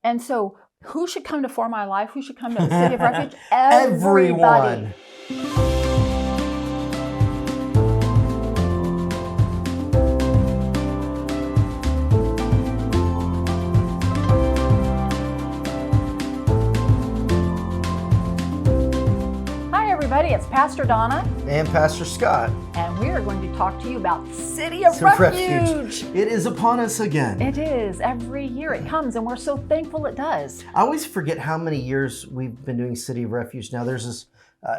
And so who should come to For My Life? Who should come to the City of Refuge? Everyone. It's Pastor Donna and Pastor Scott, and we are going to talk to you about City of Refuge. It is upon us again. It is. Every year it comes, and we're so thankful it does. I always forget how many years we've been doing City of Refuge. Now there's this,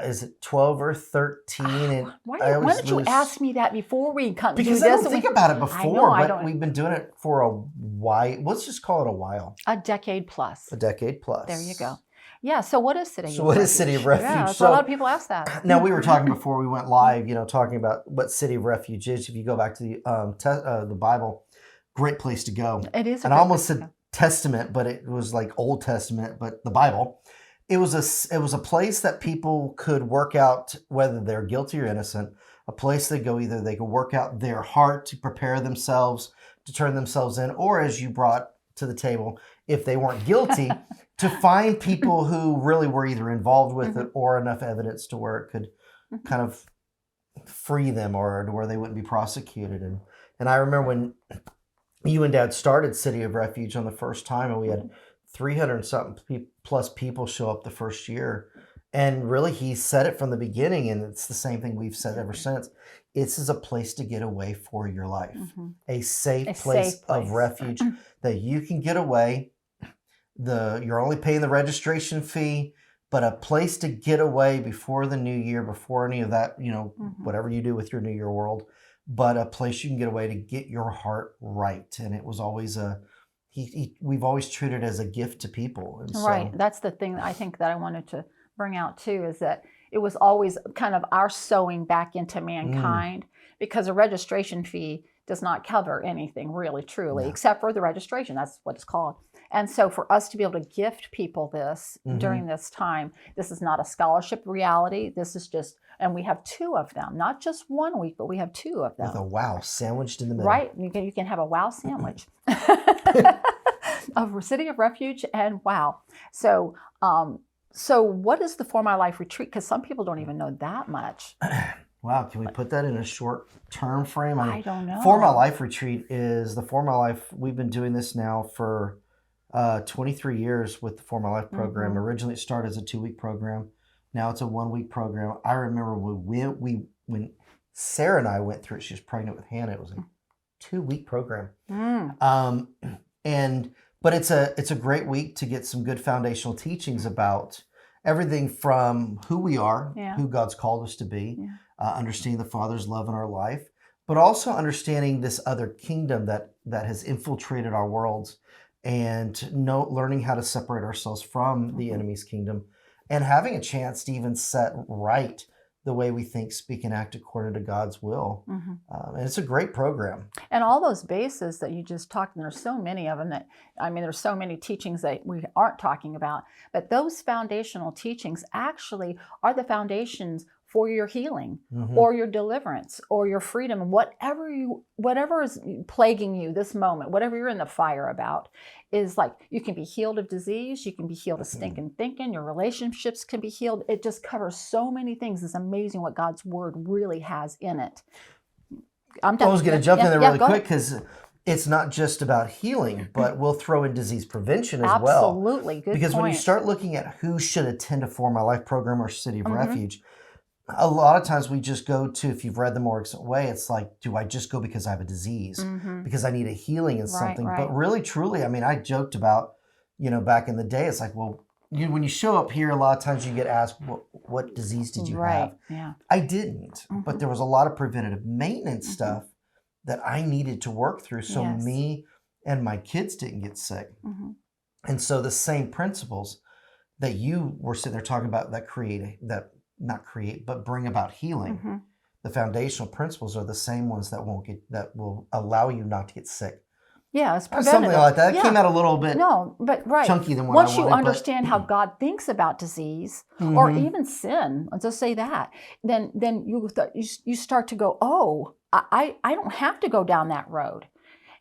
is it 12 or 13? And why don't you ask me that before we come do this? Because I don't think about it before, but we've been doing it for a while. Let's just call it a while. A decade plus. A decade plus. There you go. Yeah, so what is City of Refuge? So what is City of Refuge? Yeah, so a lot of people ask that. Now, we were talking before we went live, talking about what City of Refuge is. If you go back to the Bible, great place to go. It is. And I almost said Testament, but it was like Old Testament, but the Bible. It was a place that people could work out whether they're guilty or innocent. A place they go, either they could work out their heart to prepare themselves, to turn themselves in, or as you brought to the table, if they weren't guilty, to find people who really were either involved with it or enough evidence to where it could kind of free them or to where they wouldn't be prosecuted. And I remember when you and Dad started City of Refuge on the first time, and we had 300 something plus people show up the first year. And really, he said it from the beginning, and it's the same thing we've said ever since. This is a place to get away for your life, a safe place of refuge that you can get away. You're only paying the registration fee, but a place to get away before the new year, before any of that, whatever you do with your New Year world, but a place you can get away to get your heart right. And it was always we've always treated it as a gift to people. And right. That's the thing I think that I wanted to bring out too, is that it was always kind of our sowing back into mankind, because a registration fee does not cover anything really, truly, except for the registration. That's what it's called. And so for us to be able to gift people this during this time, this is not a scholarship reality. This is just, and we have two of them, not just 1 week, but we have two of them. With a wow sandwiched in the middle. Right. You can have a wow sandwich of City of Refuge and wow. So, so what is the For My Life retreat? Because some people don't even know that much. Wow, can we put that in a short term frame? I don't know. For My Life retreat is the For My Life. We've been doing this now for 23 years with the For My Life program. Originally, it started as a 2-week program. Now it's a 1-week program. I remember when Sarah and I went through it. She was pregnant with Hannah. It was a 2-week program. But it's a great week to get some good foundational teachings about everything from who we are, who God's called us to be, understanding the Father's love in our life, but also understanding this other kingdom that has infiltrated our worlds, and learning how to separate ourselves from the enemy's kingdom, and having a chance to even set right the way we think, speak, and act according to God's will. And it's a great program. And all those bases that you just talked, and there's so many of them there's so many teachings that we aren't talking about, but those foundational teachings actually are the foundations for your healing or your deliverance or your freedom, and whatever is plaguing you this moment, whatever you're in the fire about, is like, you can be healed of disease, you can be healed of stinking thinking, your relationships can be healed. It just covers so many things. It's amazing what God's word really has in it. I was going to jump in there really quick, because it's not just about healing, but we'll throw in disease prevention as well. Absolutely, good Because point. when you start looking at who should attend a For My Life program or City of Refuge, a lot of times we just go to, if you've read The More Excellent Way, it's like, do I just go because I have a disease? Because I need a healing in something? Right. But really, truly, I joked about, back in the day, it's like, well, when you show up here, a lot of times you get asked, what disease did you have? Yeah. I didn't, but there was a lot of preventative maintenance stuff that I needed to work through, so me and my kids didn't get sick. And so the same principles that you were sitting there talking about but bring about healing. The foundational principles are the same ones that will allow you not to get sick. Yeah, it's preventative. Something like that. It came out a little bit chunky than what Once I wanted. You understand how God thinks about disease or even sin, let's just say that, then you start to go, oh, I don't have to go down that road.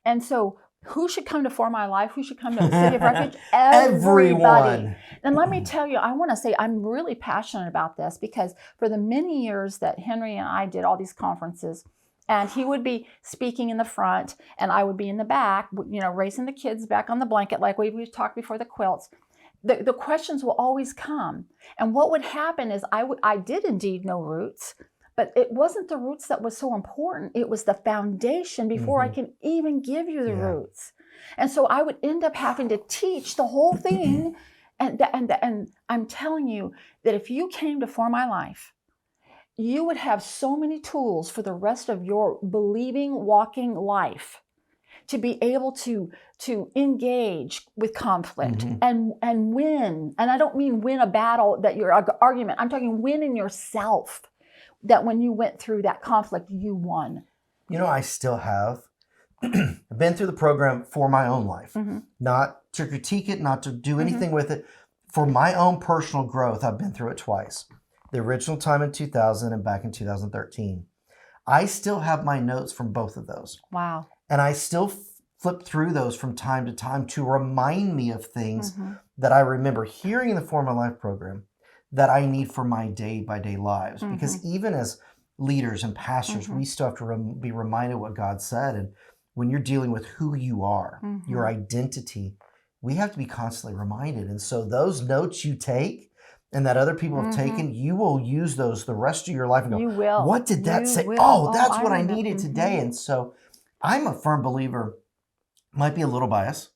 And so Who should come to For My Life? Who should come to the City of Refuge? Everyone. And let me tell you, I want to say I'm really passionate about this because for the many years that Henry and I did all these conferences, and he would be speaking in the front and I would be in the back, raising the kids back on the blanket like we talked before the quilts. The questions will always come. And what would happen is I did indeed know roots, but it wasn't the roots that was so important. It was the foundation before I can even give you the roots. And so I would end up having to teach the whole thing. And I'm telling you that if you came to For My Life, you would have so many tools for the rest of your believing, walking life to be able to engage with conflict and win. And I don't mean win a battle that your argument. I'm talking win in yourself. That when you went through that conflict, you won. I still have. I've been through the program for my own life, not to critique it, not to do anything with it. For my own personal growth, I've been through it twice. The original time in 2000 and back in 2013. I still have my notes from both of those. Wow. And I still flip through those from time to time to remind me of things that I remember hearing in the For My Life program that I need for my day-by-day lives. Because even as leaders and pastors, we still have to be reminded what God said. And when you're dealing with who you are, your identity, we have to be constantly reminded. And so those notes you take and that other people have taken, you will use those the rest of your life and go, you will. What did that say? Will. Oh, that's what I remember. needed today. And so I'm a firm believer, might be a little biased,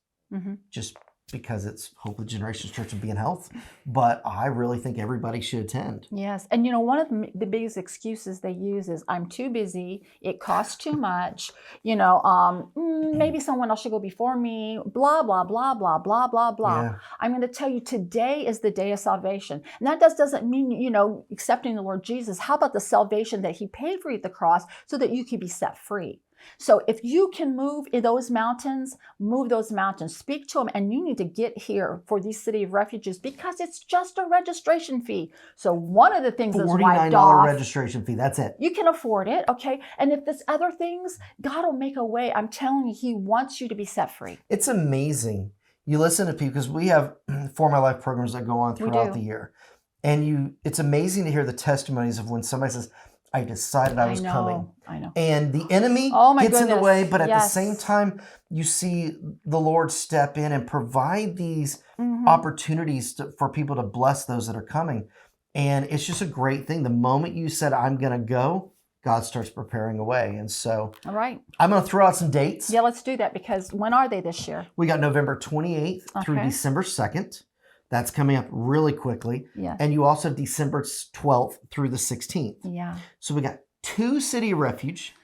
just because it's Hope of Generations Church and Be in Health, but I really think everybody should attend. Yes. And one of the biggest excuses they use is I'm too busy, it costs too much, maybe someone else should go before me, blah, blah, blah, blah, blah, blah, blah. Yeah. I'm going to tell you today is the day of salvation. And that doesn't mean, accepting the Lord Jesus. How about the salvation that he paid for you at the cross so that you can be set free? So if you can move in those mountains, move those mountains, speak to them, and you need to get here for these City of Refuges because it's just a registration fee. So one of the things is wiped off. $49 registration fee, that's it. You can afford it, okay? And if there's other things, God will make a way. I'm telling you, he wants you to be set free. It's amazing. You listen to people, because we have For My Life programs that go on throughout the year. And it's amazing to hear the testimonies of when somebody says, I decided I was coming. I know. And the enemy gets in the way, but at the same time, you see the Lord step in and provide these opportunities for people to bless those that are coming. And it's just a great thing. The moment you said, I'm going to go, God starts preparing a way. And so all right. I'm going to throw out some dates. Yeah, let's do that because when are they this year? We got November 28th through December 2nd. That's coming up really quickly. Yeah. And you also have December 12th through the 16th. Yeah. So we got 2 City of Refuge.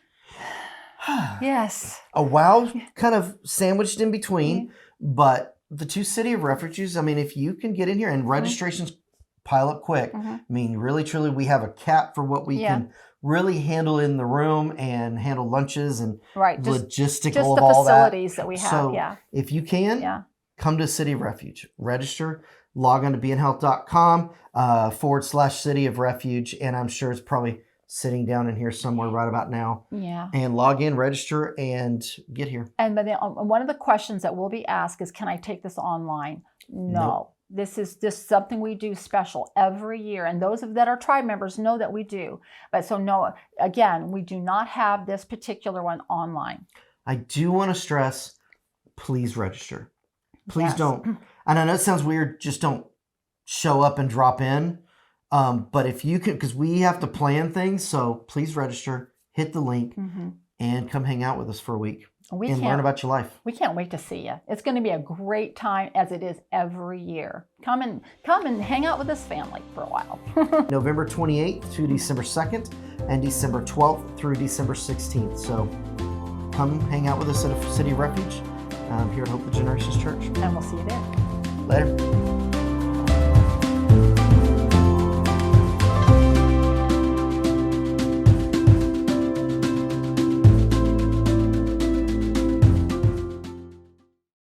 Yes. A wow kind of sandwiched in between. But the 2 City of Refuges, I mean, if you can get in here and registrations pile up quick. I mean, really, truly, we have a cap for what we can really handle in the room and handle lunches and logistical just of the all that. facilities that we have. So if you can, come to City of Refuge. Register. Log on to beinhealth.com /City of Refuge. And I'm sure it's probably sitting down in here somewhere right about now. Yeah. And log in, register, and get here. And then one of the questions that will be asked is, can I take this online? No. Nope. This is just something we do special every year. And those that are tribe members know that we do. But so no, again, we do not have this particular one online. I do want to stress, please register. Please don't. And I know it sounds weird, just don't show up and drop in. But if you can, because we have to plan things, so please register, hit the link, and come hang out with us for a week and learn about your life. We can't wait to see you. It's going to be a great time, as it is every year. Come and hang out with this family for a while. November 28th to December 2nd, and December 12th through December 16th. So come hang out with us at a City of Refuge here at Hope of Generations Church. And we'll see you there. Later.